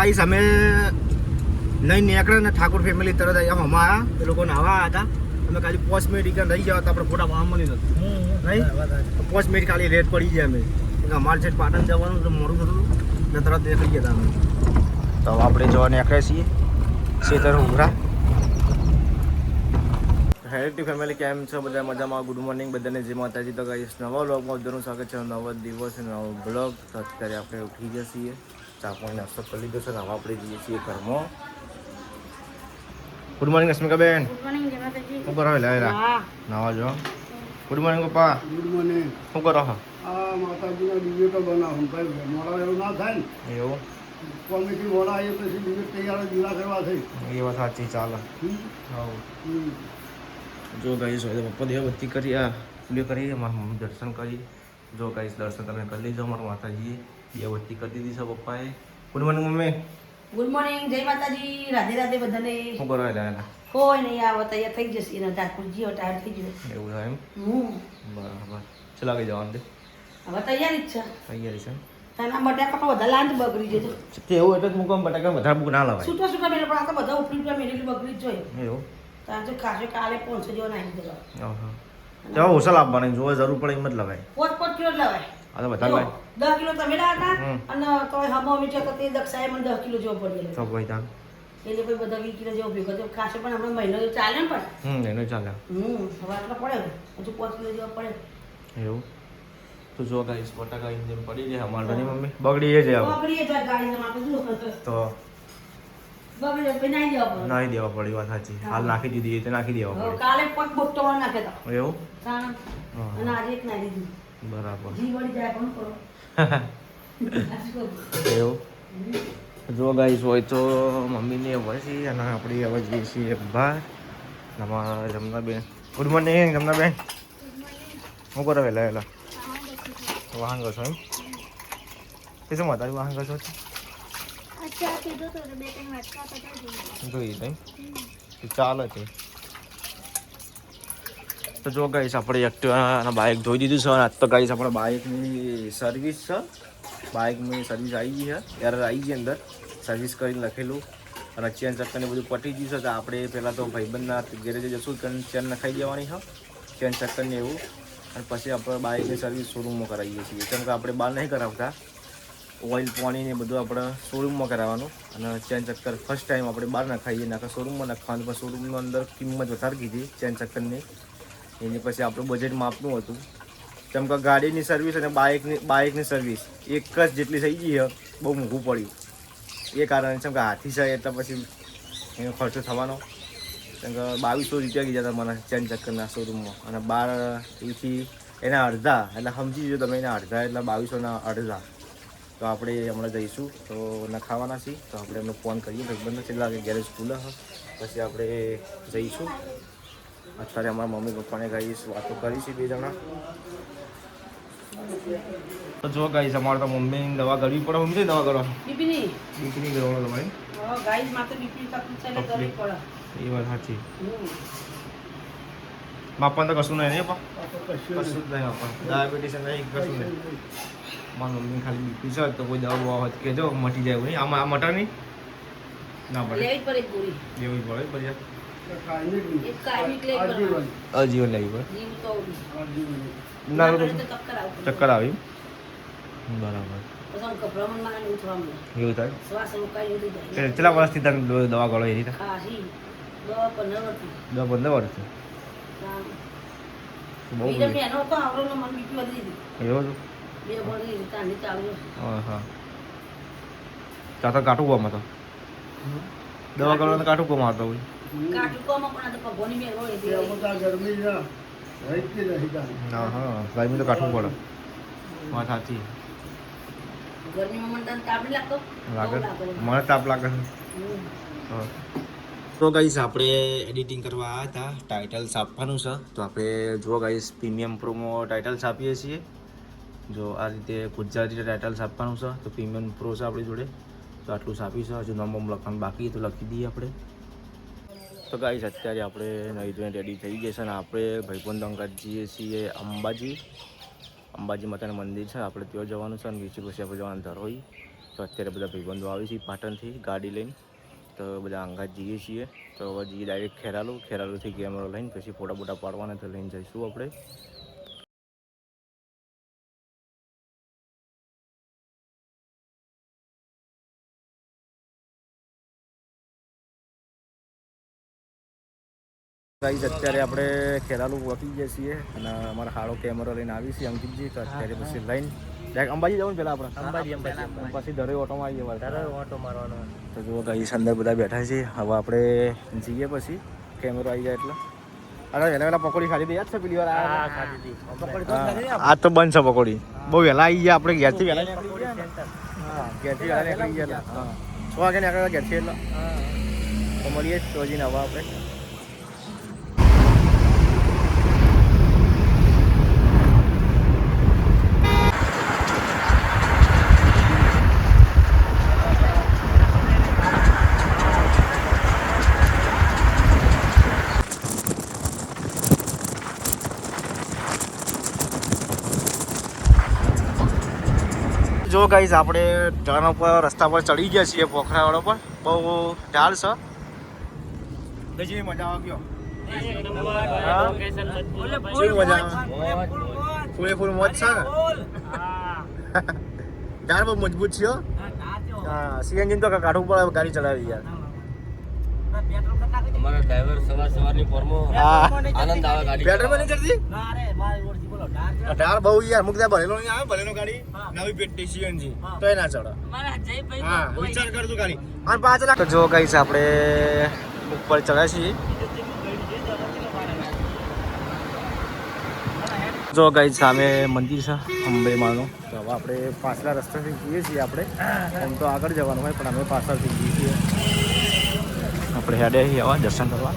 Guys અમે નહીં નીકળ્યા ને ઠાકોર ફેમિલી તરત અહીંયા હમા આવ્યા. એ લોકો નાવા આવ્યા હતા. અમે ખાલી 5 મિનિટ ઈકન રહી ગયા હતા. આપણે ફોટા પાડવા મળી નથી નહીં 5 મિનિટ ખાલી રેટ પડી ગયા અમે. અમારે છે પાટણ જવાનું તો મોડું થતું ને તરત નીકળી ગયા હતા અમે. તો આપણે જવા નીકળ્યા છીએ શેતર ઉભરા. હેરિટી ફેમિલી કેમ છો બધા? મજામાં? ગુડ મોર્નિંગ બધાને. જે માતાજી. તો ગાઈસ નવા વ્લોગમાં બધાનું સ્વાગત છે. નવો દિવસ નવો બ્લોગ. તો અત્યારે આપણે ઉઠી ગયા છીએ, ચા પાણી નાસ્તો કરી લીધો છે ને હવે આપણે જઈએ છીએ ઘરમાં. ગુડ મોર્નિંગ અસ્મિકાબેન. ગુડ મોર્નિંગ જય માતાજી. શું કરો? લા નાવા જો. ગુડ મોર્નિંગ પપ્પા. Good morning. શું કરો? આ માતાજીનો ડિબેટો બનાવું ભાઈ, મોડા એવું ના થાય ને. એવું કોમિટી મોડા આવી પછી ડિબેટ તૈયાર જીરા કરવા થઈ. એ વાત સાચી. ચાલે. હા જો ગાઈસ હોય પપ્પા દેવબત્તી કરી, આ પૂજા કરી, મારા મમ્મી દર્શન કરી. જો ગાઈસ દર્શન તમે કરી લેજો. મારા માતાજીએ દેવબત્તી કરી દીધી છે પપ્પાએ. Good morning mummy. Good morning જય માતાજી. રાધે રાધે બધાને. શું કરો? લા કોઈ નહીં આવો તૈયાર થઈ જશે એના ઠાકોરજી ટાયર થઈ જશે. એવું થાય એમ? બરાબર. ચલા ગઈ જવાનું દે. હવે તૈયારી જ છે. તૈયારી છે. તાના બટાકા પણ વધારે લાંજ બગડી જતો. તે એવું એટલે જ મૂકવા બટાકા વધારે બુક ના લવાય. છૂટા છૂટા મેલે પણ આ તો બધા ઉપરી ઉપર મેલેલી બગડી જ જોઈએ. એવું તાર તો ખાસે કાલે 500 જેવો નાખી દેજો. ચાલો હોસલ આપવાની જોવા જરૂર પડે એમ જ લવાય. 5 કિલો લવાય. આ તો વધારે લાય. 10 કિલો તમે લાવતા અને તોય હમો મીઠો તો તે દક્ષાએ મને 10 કિલો જેવો પડી તો કોઈ તાન એટલે કોઈ બધા 20 કિલો જેવો ભેગો તો ખાસે પણ હમણાં મહિનો ચાલે ને પણ. એનો ચાલે. હવે આટલો પડે હજુ 5 કિલો જેવો પડે. એવું તો જો ગાઈસ બટાકા જેમ પડી જાય અમારે ની મમ્મી બગડી એ જાય બગડી જાય ગાડી માં તો બગડી જાય નાઈ દેવા પડે. નાઈ દેવા પડી. વાત સાચી. હાલ નાખી દીધી તે નાખી દેવા પડે. કાલે પગ બોટો નાખે તો એવું અને આજે એક નાખી દીધું. બરાબર. જી વળી જાય પણ કરો. એવું જો ગાઈસ હોય તો મમ્મીને હોય છે અને આપણે હવે જઈએ છીએ બહાર. અમારા જમનાબેન. Good morning Jamnaben. શું કરો? વહેલા વહેલા વાહન કરશો એમ? એ શું માતાજી વાહન કરશો? જોઈ એમ ચાલે છે. તો જો ગાઈસ આપણે એક્ટિવા બાઇક ધોઈ દીધું છે. આજ તો ગાઈસ આપણે બાઇકની સર્વિસ છે. બાઇકની સર્વિસ આવી ગઈ છે. એરર આવી ગઈ અંદર. સર્વિસ કરીને લખેલું અને ચેન ચક્કરને બધું પટી ગયું છે. તો આપણે પહેલાં તો ભાઈબંધના ગેરેજે જશું ચેન નખાઈ દેવાની છે, ચેન ચક્કરને એવું. અને પછી આપણે બાઇકની સર્વિસ શોરૂમમાં કરાવીએ છીએ. કેમ કે આપણે બહાર નહીં કરાવતા. ઓઇલ પાણી ને બધું આપણે શોરૂમમાં કરાવવાનું. અને ચેન ચક્કર ફર્સ્ટ ટાઈમ આપણે બહાર નખાઈએ નાખે શોરૂમમાં નખાવાનું. પણ શોરૂમની અંદર કિંમત વધારે કીધી ચેન ચક્કરની. એની પછી આપણું બજેટ માપનું હતું. કેમ કે ગાડીની સર્વિસ અને બાઇકની સર્વિસ એક જ જેટલી થઈ ગઈ બહુ મોંઘું પડ્યું. એ કારણે કેમ કે હાથી છે એટલે પછી એનો ખર્ચો થવાનો. કેમ કે 2200 રૂપિયા ગયા હતા મને ચેન ચક્કરના શોરૂમમાં. અને 12 એના અડધા એટલે સમજી જો તમે એના અડધા એટલે 2200ના અડધા. તો આપણે હમણાં જઈશું તો નખાવાના છીએ. તો આપણે એમને ફોન કરીએ ભાઈબંધો કેટલા વાગે ગેરેજ ખુલે પછી આપણે જઈશું. અત્યારે અમારા મમ્મી પપ્પાને ગાઈશ વાતો કરી છે 2 જણા. તો જો ગાઈશ અમારે તો મમ્મીની દવા કરવી પડે. મમ્મી દવા કરો બીપીની કરવાનો તમારી ગાઈસ માથે બીપી તકલીફ છે કરવી પડે. એ વાત સાચી. માપવાનું તો કશું નહીં કશું જ નહીં આપવાનું. ડાયાબિટીસ નહીં કશું નહીં. મારી મમ્મી ખાલી બીપી છે તો કોઈ દવા હોત કહેજો મટી જાય નહીં. આમાં આ મટા નહીં ના પડે લેવી પડે પૂરી લેવી પડે પછી એક કાયમિક લેવી પડે. અજીવન લેવી પડે. જીવ તો ના ચક્કર આવે. ચક્કર આવી. બરાબર. પછી ગભરામણમાં આને ઉઠવા મળે. એવું થાય. શ્વાસ રોકાઈ ઉડી જાય. કેટલા વર્ષથી તમે દવા કરો એની? ખાસી 10-15 વર્ષથી. 10-15 વર્ષથી બહુ બીજા મેનો તો આવડોનો મન બીપી વધી દીધી. એવું છે? 2 વર્ષથી તાની ચાલુ છે. હા ચા તો કાઠું ગોમાં તો દવા કરવાનું કાઠું ગોમાં આવતો હોય. કાઠું કોમાં પણ આ તો ભગવાનની મેર હોય એટલે ગરમી ના રહી નથી કાંઈ. હા ગરમી તો કાઠું પડે. વાત સાચી. ગરમીમાં મને તને તાપ નહીં લાગતો? લાગે બહુ લાગે. મને તાપ લાગે છે. તો ગાઈસ આપણે એડિટિંગ કરવા આવ્યા હતા. ટાઇટલ છાપવાનું છે. તો આપણે જો ગાઈસ પ્રીમિયમ પ્રોમાં ટાઇટલ છાપીએ છીએ. જો આ રીતે ગુજરાતી ટાઇટલ છાપવાનું છે. તો પ્રીમિયમ પ્રો છે આપણી જોડે. તો આટલું છાપીશું. હજુ નામ લખવાનું બાકી તો લખી દઈએ આપણે. તો ગાઈસ અત્યારે આપણે નહીં ધોઈને રેડી થઈ ગયા છે. અને આપણે ભાઈબંધ અંગાત જઈએ છીએ અંબાજી માતાનું મંદિર છે. આપણે ત્યાં જવાનું છે. અને બીજી પછી આપણે જવાનું ધરોઈ. તો અત્યારે બધા ભાઈબંધો આવી છે પાટણથી ગાડી લઈને, તો બધા અંગાત જઈએ છીએ. તો હવે જઈએ ડાયરેક્ટ ખેરાલુથી કેમેરો લઈને પછી ફોટા બોટા પાડવાના તો લઈને જઈશું આપણે. ગાઈસ અત્યારે આપણે ખેરાલુ પહોંચી ગયા છીએ અને અમારા હાડો કેમેરો લઈને આવી છીએ અંકિતજી. તો અત્યારે પછી લઈને ડાયરેક્ટ અંબાજી જવાનું પહેલાં આપણે અંબાજી પછી દરે ઓટોમાં આવીએ ઓટો મારવાનો. તો જુઓ ગાઈસ અંદર બધા બેઠા છે. હવે આપણે જઈએ પછી કેમેરો આવી જાય એટલે. અરે વહેલા પકોડી ખાધી યાદ છે પેલી વાર? આ તો બંધ છે પકોડી. બહુ વહેલા આવી ગયા આપણે ઘેરથી વહેલા નીકળી ગયા. હા, ઘેરથી વહેલા નીકળી ગયા. હા, 6 વાગે નીકળ્યા ઘેરથી એટલે. તો મળીએ તો હજીને હવે આપણે. જો ગાઈસ આપણે ઢાળ ઉપર રસ્તા પર ચડી ગયા છીએ પોખરાવાળો પર. બહુ ઢાળ છે. ગજી મજા આવે ગયો. ફૂલ મોજ છે ને? ઢાળ બહુ મજબૂત છે. હા, સીએનજી તો કાઢવું પડે ગાડી ચલાવી યાર. અમારા ડ્રાઈવર સવારની પોરમાં આનંદ આવે ગાડી. પેટ્રોલ નહીં ચડતી? ઢાળ બહુ યાર. મુક ભરેલો નહીં આવે, ભરેલો ગાડી નવી પેટી સીએનજી તો એ ના ચડે. હા, વિચાર કરતું ગાડી. અને 5 લાખ. તો જો ગાઈસ આપણે ઉપર ચડ્યા છીએ. જો ગાઈસ સામે મંદિર છે અંબે માનું. તો હવે આપણે પાછલા રસ્તાથી જઈએ છીએ. આપણે એમ તો આગળ જવાનું હોય પણ અમે પાછળથી જઈએ છીએ. આપણે હેડે આવા દર્શન કરવા.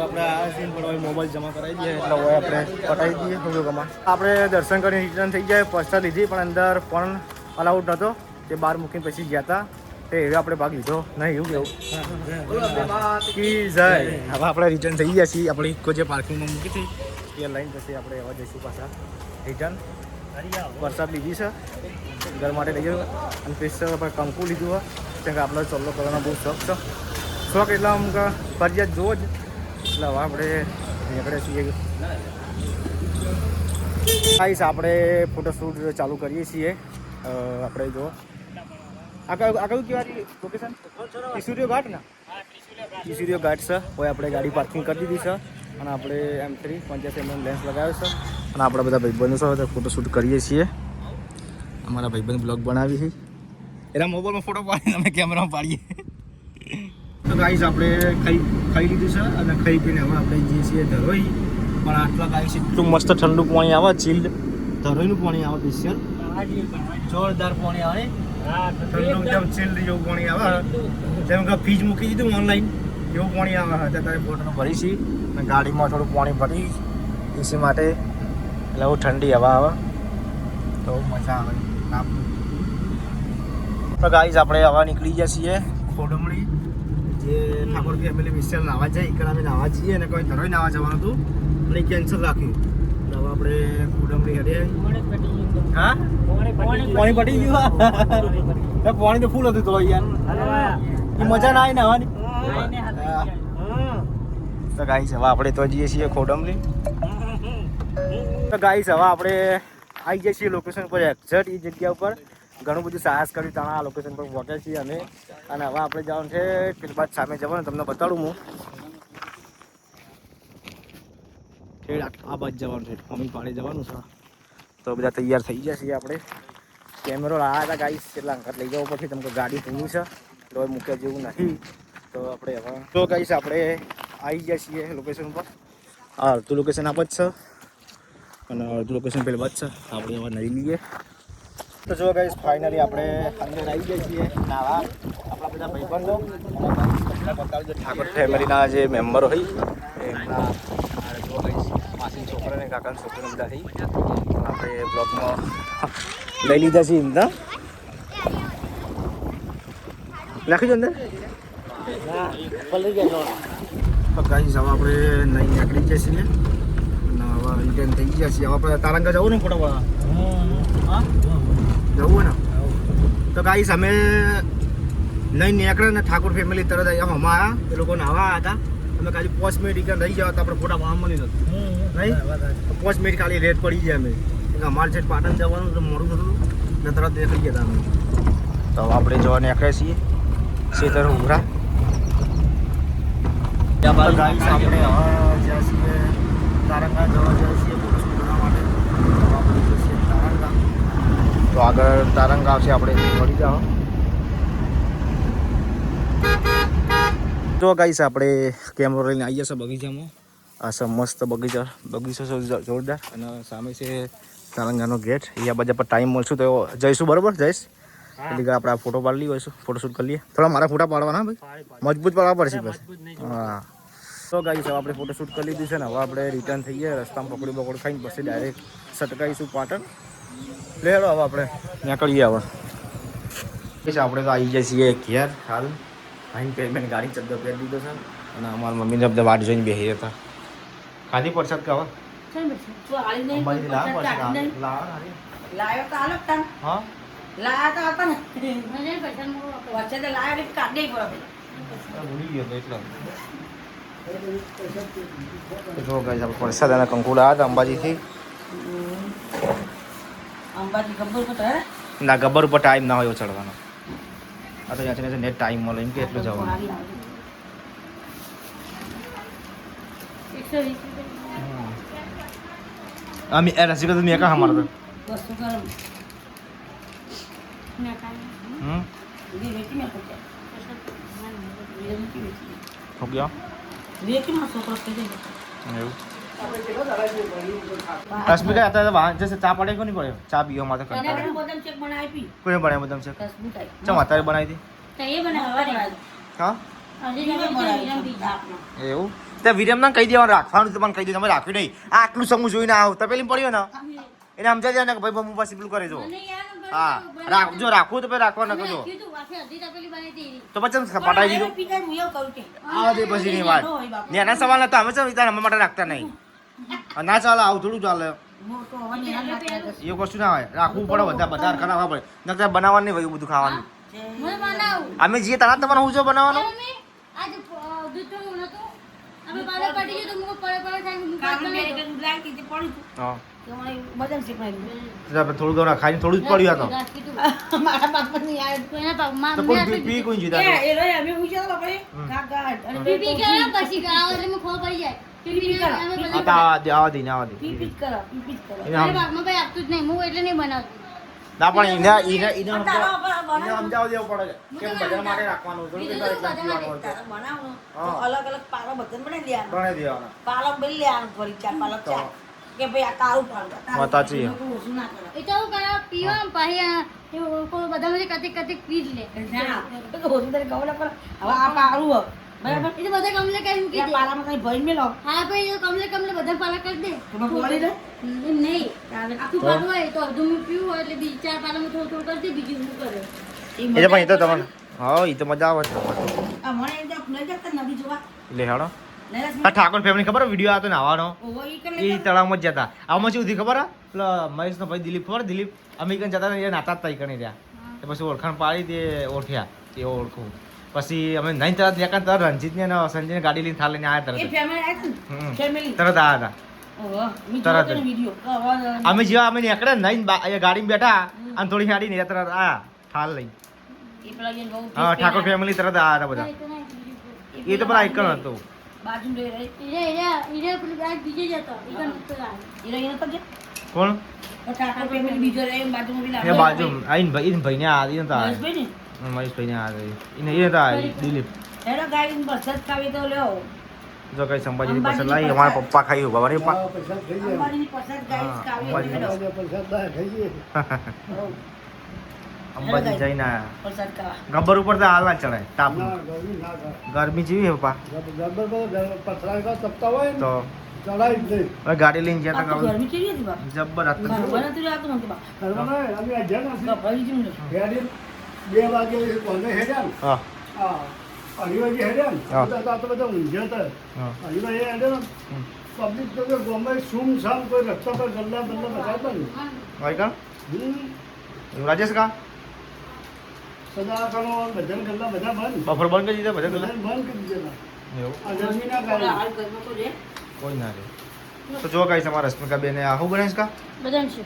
આપણે આ સીન પણ હવે મોબાઈલ જમા કરાવી દઈએ એટલે હવે આપણે પટાવી દઈએ થોડુંકમાં. આપણે દર્શન કરીને રિટર્ન થઈ જાય. પૈસા લીધી પણ અંદર ફોન અલાઉડ નહોતો, તે બહાર મૂકીને પછી ગયા હતા. તો એવો આપણે ભાગ લીધો નહીં. એવું કેવું કી જાય. હવે આપણે રિટર્ન થઈ ગયા છીએ. આપણે ઇકો જે પાર્કિંગમાં મૂકી હતી એ લઈને પછી આપણે એવા જઈશું પાછા રિટર્ન. વરસાદ લીધી છે ઘર માટે લઈ ગયો. અને સ્પેશિયલ આપણે કંકુ લીધું હોય કેમ કે આપણે ચોલ્લો કરવાનો બહુ શોખ છે. શોખ એટલે આમ કે ફરજિયાત જોવો જ. એટલે હવે આપણે નીકળે છીએ. ગાઈસ આપણે ફોટોશૂટ ચાલુ કરીએ છીએ. આપણે જો આ કયું કહેવાય લોકેશન? ટીસુરિયો ઘાટ ને? ટીસુરિયો ઘાટ છે. હવે આપણે ગાડી પાર્કિંગ કરી દીધી છે અને આપણે M3 85mm લેન્સ લગાવ્યો છે અને આપણા બધા ભાઈબંધો છે ફોટોશૂટ કરીએ છીએ. અમારા ભાઈબંધ બ્લોગ બનાવી છે. એના મોબાઈલમાં ફોટો પાડીને અમે કેમેરામાં પાડીએ. તો ગાઈસ આપણે ખાઈ લીધું છે અને ખાઈ પીને હવે આપણે જઈએ છીએ ધરોઈ. પણ આટલા ગાઈસ એટલું મસ્ત ઠંડુ પાણી આવે, ચીલ્ડ ધરોઈનું પાણી આવે સ્પેશિયલ. જોરદાર પાણી આવે. ઠંડુ એકદમ ચીલ્ડ જેવું પાણી આવે. જેમ કે ફ્રીજ મૂકી દીધું ઓનલાઈન એવું પાણી આવે. અત્યારે બોટલ ભરીશી અને ગાડીમાં થોડું પાણી ભરી એસી માટે એટલે બહુ ઠંડી હવા આવે તો મજા આવે. તો ગાઈસ આપણે હવા નીકળી ગયા છીએ ખોડમણી જે ઠાકોર ફેમિલી વિશાલ નાવા જાય. એકડા અમે નાવા જઈએ અને કોઈ ધરોઈ નાવા જવાનું હતું અને કેન્સલ રાખ્યું. હવે આપણે ખોડમણી હેડે. હા, પાણી પટી ગયું. પાણી તો ફૂલ હતું તો યાર એ મજા ના આવી નાવાની. તો ગાઈસ હવે આપણે તો જઈએ છીએ ખોડમણી. તો ગાઈસ હવે આપણે આવી જઈએ છીએ લોકેશન પર એક્ઝેક્ટ એ જગ્યા ઉપર. ઘણું બધું સાહસ કર્યું ત્યાં આ લોકેશન પર પહોંચ્યા છીએ અમે. અને હવે આપણે જવાનું છે પેલી બાદ સામે જવાનું તમને બતાડું હું. આ બાજુ જવાનું છે મમ્મી પાડે જવાનું છે. તો બધા તૈયાર થઈ ગયા છીએ આપણે. કેમેરો લાવ્યા હતા ગાઈસ એટલા અંકટ લઈ જવો પછી તમને ગાડી પૂરી છે તો મૂક્યા જેવું નથી. તો આપણે હવે તો ગાઈસ આપણે આવી ગયા છીએ લોકેશન પર. હા, અડધું લોકેશન આપ જ છે અને અડધું લોકેશન પેલી બાદ છે. આપણે હવે નહીં લઈએ. તો જો ગાઈસ ફાઇનલી આપણે અંદર આવી ગયા છીએ નાવા. આપણા બધા ભાઈબંધો બતાવજો ઠાકોર ફેમિલીના જે મેમ્બરો હોય એમના જો ગાઈસ માસીના છોકરા ને કાકાના છોકરા બધા થઈ આપણે બ્લોગમાં લઈ લીધા છીએ. એમના લખી દો અંદર. તો ગાઈસ હવે આપણે નહીં નીકળી ગયા છીએ અને હવે રિટર્ન થઈ ગયા છીએ. હવે આપણે તારંગા જવું ને ફોટો પાડવા. હા, જવું ને તો ગાઈસ અમે નહીં નીકળે ને ઠાકોર ફેમિલી તરત અહીંયા અમારા એ લોકો નાવા હતા અમે ખાલી 5 મિનિટ રહી ગયા હતા આપણે ફોટા પાડવા મળી નતું નહીં 5 મિનિટ ખાલી લેટ પડી ગયા અમે અમારે છે પાટણ જવાનું તો મોડું થતું ને તરત નીકળી ગયા હતા અમે તો આપણે જવા નીકળ્યા છીએ શેતર ઉભરા ગાઈસ આપણે જ્યાં છીએ તારંગા જવા જાય છીએ ફોટોશૂટ કરવા માટે આપણે જઈએ તારંગા તો આગળ તારંગા આવશે આપણે મળી જાઓ તો ગાઈસ આપણે કેમેરો લઈને આવી જશે બગીચામાં આ છે મસ્ત બગીચો છે જોરદાર અને સામે છે તારંગાનો ગેટ અહીંયા બધા પર ટાઈમ મળશું તો જઈશું બરોબર જઈશ એટલે આપણે આ ફોટો પાડી લઈશું ફોટોશૂટ કરી લઈએ થોડા મારા ફોટા પાડવાના ભાઈ મજબૂત પાડવા પડશે પછી હા તો ગાઈસ હવે આપણે ફોટોશૂટ કરી લીધું છે ને હવે આપણે રિટર્ન થઈએ રસ્તામાં પકડી ખાઈને પછી ડાયરેક્ટ સટકાઈશું પાટણ લેડો હવે આપણે નીકળીએ હવે આપણે તો આવી જાય છીએ ઘેર હાલ આઈને પેમેન્ટ ગાડી ચબ્દો પહેરી દીધો છે અને અમારા મમ્મીને બધા વાટ જોઈને બેસી હતા ખાધી પ્રસાદ કે હવે લાયો તો હાલો તન હા લાયા તો હતા ને વચ્ચે તો લાયો એટલે કાઢી પડે ભૂલી ગયો એટલે જો ગાઈસ આપણે પ્રસાદ અને કંકુ લાવ્યા હતા અંબાજીથી અંબાજી ગબ્બર પર હે ના ગબ્બર ઉપર ટાઈમ ના હોય ચડવાનો આ તો ત્યાંથી નેટ ટાઈમ મળે એમ કે એટલું જવાનું અમે એ રસી તો મેં કા હમાર તો વસ્તુ ગરમ ये बेटी में कुछ ये बेटी હો ગયા बेटी में सो करते दे એવું રશ્મિ કે आता वहां जैसे चा पड़े को नहीं पड़े चा पीवा माता मैंने करता बदाम शेक बनाई पी कोई बड़े बदाम से रसगुल खाई चम आता बनाई दी तो ये बना હા अरे ये बनाई पिज्जा अपना એવું તે વિરમ ના કહી દેવાનું રાખવાનું તો મને કહી દે તમે રાખ્યું નહીં આ આટલું સમૂહ જોઈને આવ તો પેલી પડ્યો ને એને સમજાય જાય ને કે ભાઈ બમુ પાસે પેલું કરે જો હા જો રાખવું તો પછી રાખવા ન કરજો તો પછી પટાઈ દીધું पिज्जा मुझे करू के આ દે પછી ની વાત ને એના સવાલ નતો અમે વિચાર અમે માટે રાખતા નહીં ના ચાલે આવું થોડું ચાલે मोटो होने ना એવું કશું ના હોય રાખવું પડે બધા ખરાબ પડે નકર બનાવવાનું નહીં હોય બધું ખાવાનું અમે જઈએ તારા તમારે હું જો બનાવવાનું હા बदाम शेक बनाई થોડું ઘણું ખાઈને થોડું જ પડ્યું આ हमारा पापा नहीं आया તો કોઈ પી કોઈ જીતા ए ए रे हमें पूछा था बापा काका अरे पीपी के પછી ગાવ એટલે મને ખબર પડી જાય પીપી કરો. અમે આ બધા તો આવા દે આવા દે पीपीट करो એને અરે આમ- બાપમાં ભાઈ આપતું જ નહીં હું એટલે નહીં બનાવતું ના પણ એને તારો સમજાવ દેવું પડે કે બધા માટે રાખવાનું થોડું કે એકલા પીવાનું હોય તો. બનાવો હા. અલગ અલગ પાલો બધાને બનાવી દેવાનો ગણે દેવાના પાલક બની લેવાનું થોડી ચાર પાલક તો. ચાર કે ભાઈ આ તારું પાલક વાત સાચી છે. ઓછું ના કરે એ તો હું કરે પીવા પછી બધા મને કતિક કતિક પી જ લે ના તો ઓછું તારે ગવડા પર હવે આ પારું હો બરાબર એ તો બધા કમલે કઈ મૂકી આ દે પાલામાં કઈ ભરી મેલો હા ભાઈ એ કમલે કમલે બધા પાલા કરી દે એમાં બોલી દે એમ નહીં આખું પાલું હોય તો અડધું હું પીવું હોય એટલે બીજી ચાર પાલામાં થોડું થોડું કરી દે બીજું હું કરે એ તો પણ એ તો તમને હા એ તો મજા આવે છે આ મને એમ તો લઈ જતા નદી જોવા લે હાડો લઈ જા આ ઠાકોર ફેમિલી ખબર વિડીયો આવતો નાવાનો ઓહો ઈ કરે એ તળાવમાં જ જતા આમાં શું થયું ખબર પેલા મહેશનો ભાઈ દિલીપ ખબર દિલીપ અમે કઈ જતા હતા એ નાતા જ તઈ કણી રહ્યા પછી ઓળખાણ પાડી તે ઓળખ્યા તે ઓળખું પછી અમે નહીં તરત દેખાણ તરત રણજીતને અને સંજયને ગાડી લઈને થાળ લઈને આવ્યા એ તરત ફેમિલી આવી હતી હમ. ફેમિલી તરત આવ્યા ઓહો મી તરત જોતો જ. વિડિયો હતા અમે જેવા અમે નીકળે નહીં ગાડીમાં બેઠા અને થોડી ગાડી ને તરત આયા થાળ લઈ એ પેલા જેને બહુ હા ઠાકોર ફેમિલી તરત આવ્યા હતા બધા એ તો નહીં એ તો પેલા આઈકન હતું બાજુ લઈ રહી ઈરે પેલું બેગ બીજે જતો ઈકન પેલા એ રહી નતો જે કોણ તો ઠાકોર ફેમિલી બીજો રહે એમ બાજુમાં પેલા એ બાજુ આઈને ભાઈ ને આ નતા મહેશભાઈ ને મહેશભાઈ ને આ એને એ નતા દિલીપ હેડો ગાડી બસત ખાવી તો લ્યો જો કઈ સંભાજી પસંદ લાવી અમારા પપ્પા ખાઈ બાબા રે પૈસા થઈ ગયા અંબાણીની પસંદ ગાડી ખાવી અંબાજી. હેડો પૈસા દાય થઈ ગયા અંબાજી જઈને આયા પસંદ ખાવા ગબ્બર ઉપર તો હાલ ના ચડાય તાપ ના ગરમી ના થાય ગરમી જેવી હે પપ્પા ગબ્બર પથરા કા તપતા હોય ને તો ચડાઈ જ નહીં હવે ગાડી લઈને આ ગયા તો હતા ગરમી કેવી હતી બા જબ્બર હતું ઘરમાં નતું રહેતું મને તો બા કરવા નહીં, અમે આ જ્યાં નથી ગભરાઈ ગયું ને હેડી 2 વાગે કોને હેડ્યા ને હા હા અઢી વાગે હેડ્યા ને હા. બધા તો બધા ઊંઝ્યા હતા હા અઢી વાગે હેડ્યા ને હમ. પબ્લિક તો કે ગમે સુમ સામ કોઈ રસ્તા પર ગલ્લા બલ્લા બધા હતા ને ભાઈ કા હમ. રાજેશ કા સદા કનો બધા ગલ્લા બધા બંધ બફર બંધ કરી દીધા બધા ગલ્લા બંધ કરી દીધા એવું આ જમીના ઓલા કારણે હાલ ઘરમાં તો રે. કોઈ ના રે તો જો ગાઈસ અમારા રશ્મિકા બેને આવું બનાવીશ કા બદામ છે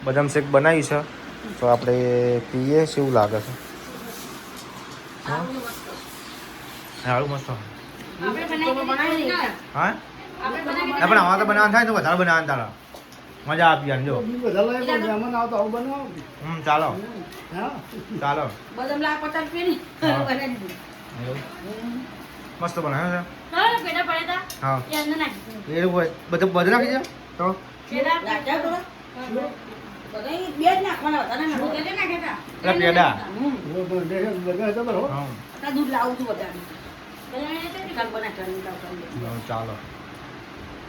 બદામ શેક બનાવી છે તો આપણે પીએ કેવું લાગે છે સારું મસ્ત આપણે બનાવી બનાવી હા આપણે બનાવી ના પણ આવા તો બનાવવાનું થાય તો વધારે બનાવવાનું તારા મજા આપી આને જો બધા લઈ પણ મહેમાન આવતો આવું બનાવો ચાલો હા ચાલો બદામ લાખ 50 રૂપિયાની હા. બનાવી દીધું. એવું મસ્ત બનાવ્યો છે ચાલો પેડા પડ્યા હા હતા એ અંદર નાખી દીધું. એ બધું બધું નાખી દે તો પેડા નાખ્યા થોડા? બધાય બે જ નાખવાના હતા ને હું બધા. કેટલે નાખ્યા હતા એટલે પેડા બધા ખબર હો હા આ દૂધ લાવું છું બધા બદામ એટલે કાલ બનાવી ચાલો